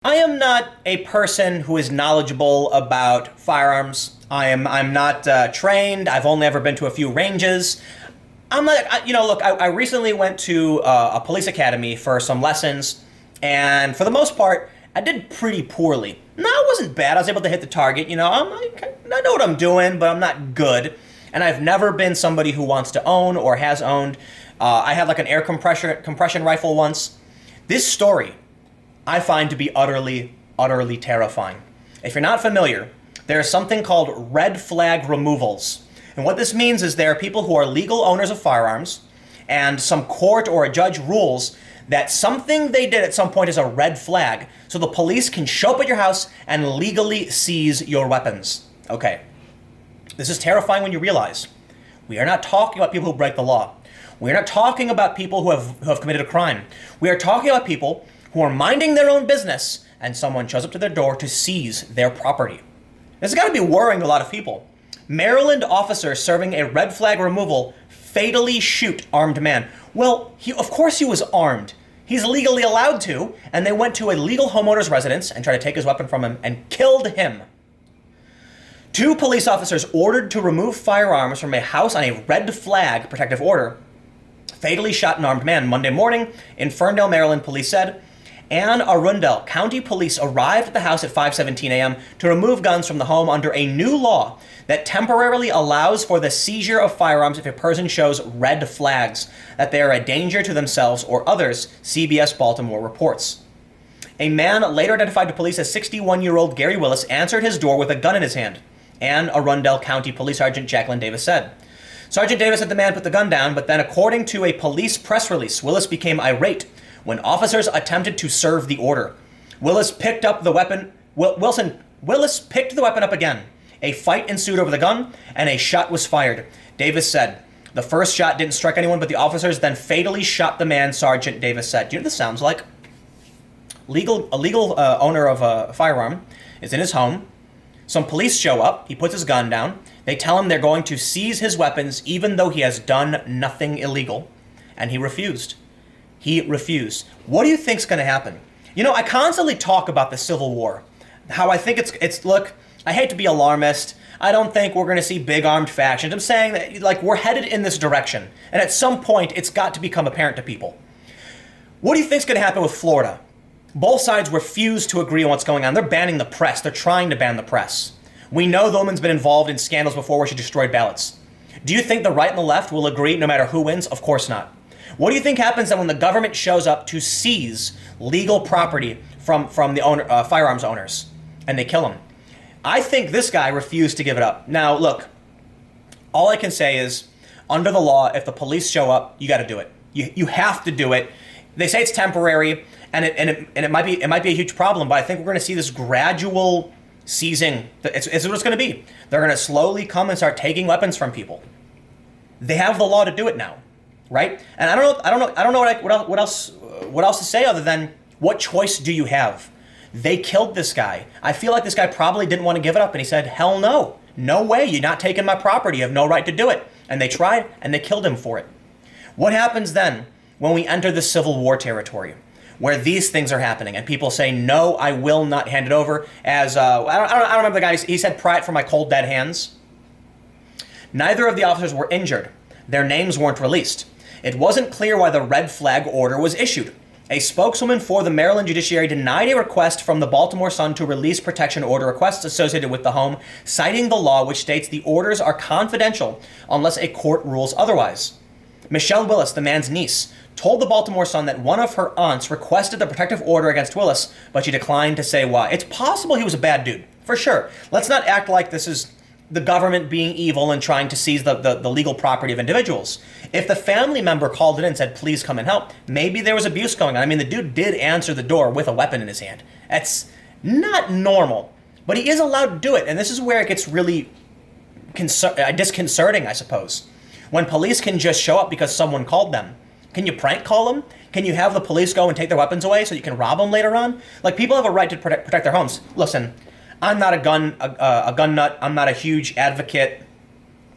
I am not a person who is knowledgeable about firearms. I'm not trained. I've only ever been to a few ranges. I'm not, look, I recently went to a police academy for some lessons, and for the most part, I did pretty poorly. No, it wasn't bad. I was able to hit the target. I know what I'm doing, but I'm not good. And I've never been somebody who wants to own or has owned. I had like an air compression rifle once. This story I find to be utterly, utterly terrifying. If you're not familiar, there's something called red flag removals. And what this means is there are people who are legal owners of firearms, and some court or a judge rules that something they did at some point is a red flag, so the police can show up at your house and legally seize your weapons. Okay. This is terrifying when you realize we are not talking about people who break the law. We are not talking about people who have committed a crime. We are talking about people who are minding their own business, and someone shows up to their door to seize their property. This has got to be worrying a lot of people. Maryland officers serving a red flag removal fatally shoot armed man. Well, of course he was armed. He's legally allowed to, and they went to a legal homeowner's residence and tried to take his weapon from him and killed him. Two police officers ordered to remove firearms from a house on a red flag protective order fatally shot an armed man Monday morning in Ferndale, Maryland, police said. Anne Arundel County Police arrived at the house at 5:17 a.m. to remove guns from the home under a new law that temporarily allows for the seizure of firearms if a person shows red flags that they are a danger to themselves or others, CBS Baltimore reports. A man later identified to police as 61-year-old Gary Willis answered his door with a gun in his hand, Anne Arundel County Police Sergeant Jacqueline Davis said. Sergeant Davis had the man put the gun down, but then according to a police press release, Willis became irate when officers attempted to serve the order. Willis picked up the weapon. Willis picked the weapon up again. A fight ensued over the gun, and a shot was fired. Davis said, the first shot didn't strike anyone, but the officers then fatally shot the man, Sergeant Davis said. Do you know what this sounds like? A legal owner of a firearm is in his home. Some police show up. He puts his gun down. They tell him they're going to seize his weapons, even though he has done nothing illegal. And he refused. He refused. What do you think's going to happen? I constantly talk about the Civil War. How I think it's look, I hate to be alarmist. I don't think we're going to see big armed factions. I'm saying that we're headed in this direction. And at some point, it's got to become apparent to people. What do you think's going to happen with Florida? Both sides refuse to agree on what's going on. They're banning the press. They're trying to ban the press. We know the woman's been involved in scandals before where she destroyed ballots. Do you think the right and the left will agree no matter who wins? Of course not. What do you think happens then when the government shows up to seize legal property from the firearms owners and they kill them? I think this guy refused to give it up. Now, look, all I can say is, under the law, if the police show up, you got to do it. You have to do it. They say it's temporary, and it might be a huge problem, but I think we're going to see this gradual seizing. It's what it's going to be. They're going to slowly come and start taking weapons from people. They have the law to do it now. Right? And I don't know what else to say other than what choice do you have? They killed this guy. I feel like this guy probably didn't want to give it up, and he said, hell no. No way, you're not taking my property. You have no right to do it. And they tried, and they killed him for it. What happens then when we enter the Civil War territory, where these things are happening, and people say, no, I will not hand it over, as, I don't remember the guy, he said, pry it from my cold dead hands. Neither of the officers were injured. Their names weren't released. It wasn't clear why the red flag order was issued. A spokeswoman for the Maryland judiciary denied a request from the Baltimore Sun to release protection order requests associated with the home, citing the law which states the orders are confidential unless a court rules otherwise. Michelle Willis, the man's niece, told the Baltimore Sun that one of her aunts requested the protective order against Willis, but she declined to say why. It's possible he was a bad dude, for sure. Let's not act like this is the government being evil and trying to seize the legal property of individuals. If the family member called in and said, please come and help, maybe there was abuse going on. I mean, the dude did answer the door with a weapon in his hand. That's not normal, but he is allowed to do it. And this is where it gets really disconcerting, I suppose. When police can just show up because someone called them. Can you prank call them? Can you have the police go and take their weapons away so you can rob them later on? People have a right to protect their homes. Listen, I'm not a gun nut. I'm not a huge advocate.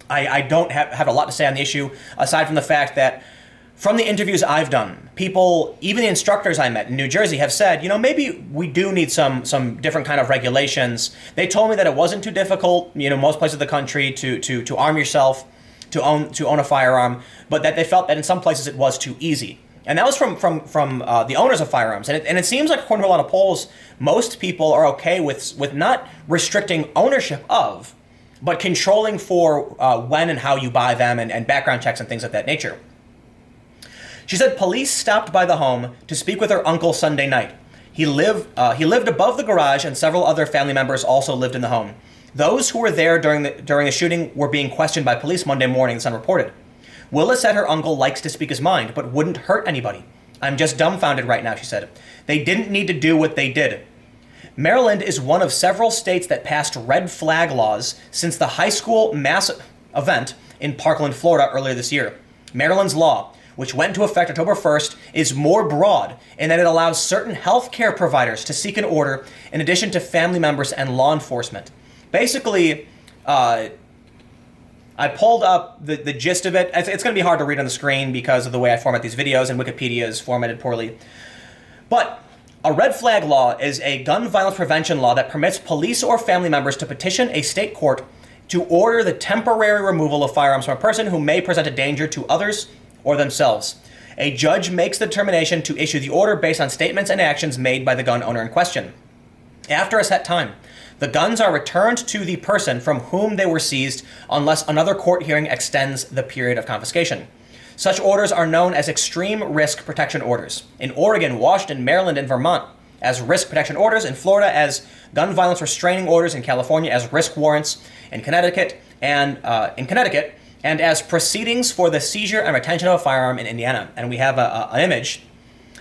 I don't have a lot to say on the issue, aside from the fact that From the interviews I've done, people, even the instructors I met in New Jersey, have said, maybe we do need some different kind of regulations. They told me that it wasn't too difficult, most places of the country to arm yourself, to own a firearm, but that they felt that in some places it was too easy. And that was from the owners of firearms. And it seems like, according to a lot of polls, most people are okay with not restricting ownership of, but controlling for when and how you buy them, and background checks and things of that nature. She said police stopped by the home to speak with her uncle Sunday night. He lived above the garage, and several other family members also lived in the home. Those who were there during the shooting were being questioned by police Monday morning, the Sun reported. Willis said her uncle likes to speak his mind, but wouldn't hurt anybody. I'm just dumbfounded right now, she said. They didn't need to do what they did. Maryland is one of several states that passed red flag laws since the high school mass event in Parkland, Florida earlier this year. Maryland's law, which went into effect October 1st, is more broad in that it allows certain healthcare providers to seek an order in addition to family members and law enforcement. Basically, I pulled up the gist of it. It's going to be hard to read on the screen because of the way I format these videos, and Wikipedia is formatted poorly. But a red flag law is a gun violence prevention law that permits police or family members to petition a state court to order the temporary removal of firearms from a person who may present a danger to others or themselves. A judge makes the determination to issue the order based on statements and actions made by the gun owner in question. After a set time, the guns are returned to the person from whom they were seized unless another court hearing extends the period of confiscation. Such orders are known as extreme risk protection orders. In Oregon, Washington, Maryland, and Vermont as risk protection orders, in Florida as gun violence restraining orders, in California as risk warrants, in Connecticut, and as proceedings for the seizure and retention of a firearm in Indiana. And we have an image.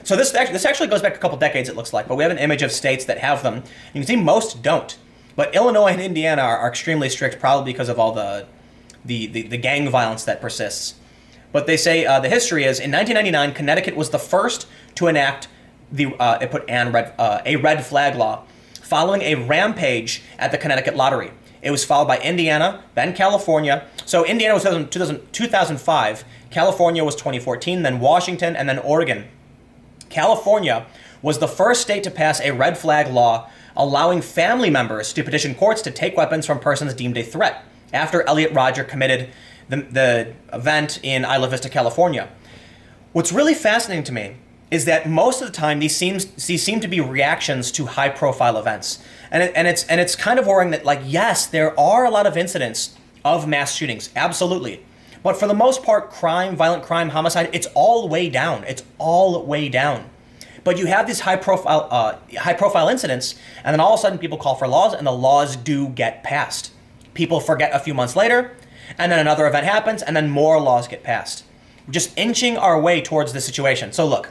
So this actually goes back a couple decades, it looks like, but we have an image of states that have them. You can see most don't. But Illinois and Indiana are extremely strict, probably because of all the gang violence that persists. But they say the history is, in 1999, Connecticut was the first to enact a red flag law following a rampage at the Connecticut lottery. It was followed by Indiana, then California. So Indiana was 2005, California was 2014, then Washington, and then Oregon. California was the first state to pass a red flag law allowing family members to petition courts to take weapons from persons deemed a threat, after Elliot Rodger committed the event in Isla Vista, California. What's really fascinating to me is that most of the time these seem to be reactions to high-profile events, and it's kind of worrying that, like, yes, there are a lot of incidents of mass shootings, absolutely, but for the most part, crime, violent crime, homicide, it's all way down. It's all way down. But you have these high-profile incidents, and then all of a sudden people call for laws, and the laws do get passed. People forget a few months later, and then another event happens, and then more laws get passed. We're just inching our way towards this situation. So look,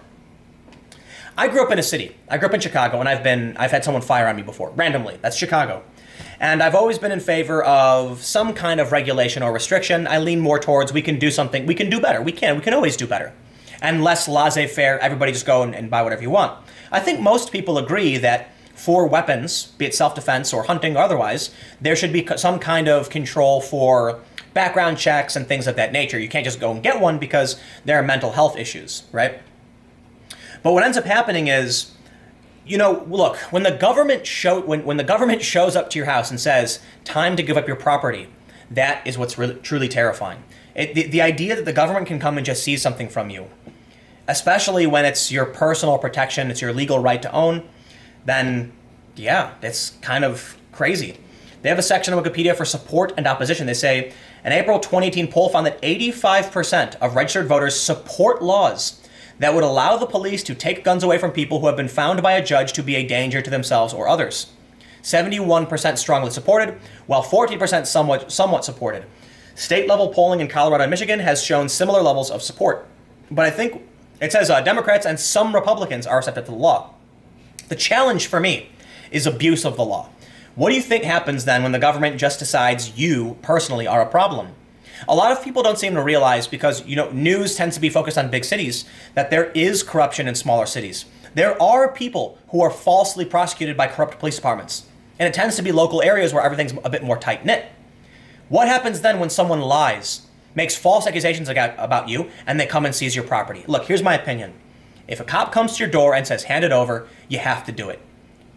I grew up in a city. I grew up in Chicago, and I've had someone fire on me before, randomly. That's Chicago. And I've always been in favor of some kind of regulation or restriction. I lean more towards we can do something, we can do better. We can always do better. And less laissez-faire, everybody just go and buy whatever you want. I think most people agree that for weapons, be it self-defense or hunting or otherwise, there should be some kind of control for background checks and things of that nature. You can't just go and get one because there are mental health issues, right? But what ends up happening is, look, when the government shows up to your house and says, time to give up your property, that is what's really, truly terrifying. The idea that the government can come and just seize something from you, especially when it's your personal protection, it's your legal right to own, then, yeah, it's kind of crazy. They have a section on Wikipedia for support and opposition. They say, an April 2018 poll found that 85% of registered voters support laws that would allow the police to take guns away from people who have been found by a judge to be a danger to themselves or others. 71% strongly supported, while 14% somewhat supported. State-level polling in Colorado and Michigan has shown similar levels of support. But I think it says Democrats and some Republicans are receptive to the law. The challenge for me is abuse of the law. What do you think happens then when the government just decides you personally are a problem? A lot of people don't seem to realize, because news tends to be focused on big cities, that there is corruption in smaller cities. There are people who are falsely prosecuted by corrupt police departments, and it tends to be local areas where everything's a bit more tight-knit. What happens then when someone lies makes false accusations about you, and they come and seize your property. Look, here's my opinion. If a cop comes to your door and says, hand it over, you have to do it.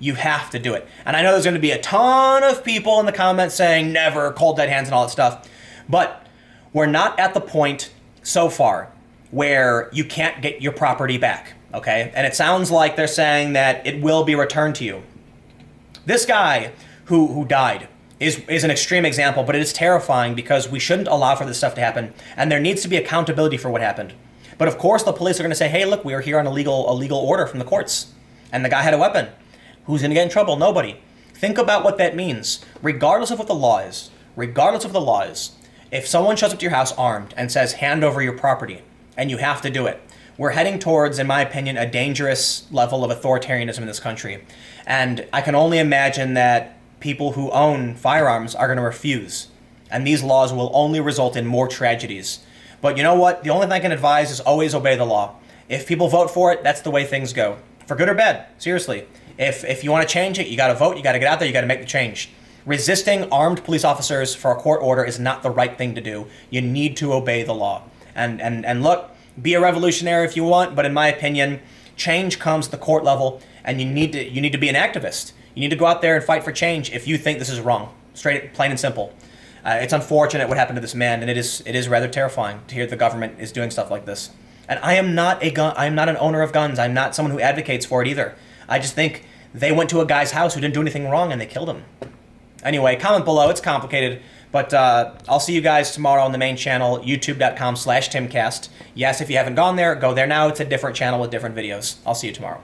You have to do it. And I know there's going to be a ton of people in the comments saying never, cold dead hands and all that stuff. But we're not at the point so far where you can't get your property back, okay? And it sounds like they're saying that it will be returned to you. This guy who died is an extreme example, but it is terrifying because we shouldn't allow for this stuff to happen, and there needs to be accountability for what happened. But of course, the police are going to say, hey, look, we are here on a legal order from the courts, and the guy had a weapon. Who's going to get in trouble? Nobody. Think about what that means. Regardless of what the law is, if someone shows up to your house armed and says, hand over your property, and you have to do it, we're heading towards, in my opinion, a dangerous level of authoritarianism in this country. And I can only imagine that people who own firearms are going to refuse. And these laws will only result in more tragedies. But you know what? The only thing I can advise is always obey the law. If people vote for it, that's the way things go. For good or bad, seriously. If you want to change it, you got to vote, you got to get out there, you got to make the change. Resisting armed police officers for a court order is not the right thing to do. You need to obey the law. And look, be a revolutionary if you want, but in my opinion, change comes at the court level, and you need to be an activist. You need to go out there and fight for change if you think this is wrong. Straight, plain and simple. It's unfortunate what happened to this man, and it is rather terrifying to hear the government is doing stuff like this. And I am not an owner of guns. I'm not someone who advocates for it either. I just think they went to a guy's house who didn't do anything wrong and they killed him. Anyway, comment below. It's complicated. But I'll see you guys tomorrow on the main channel, youtube.com/timcast. Yes, if you haven't gone there, go there now. It's a different channel with different videos. I'll see you tomorrow.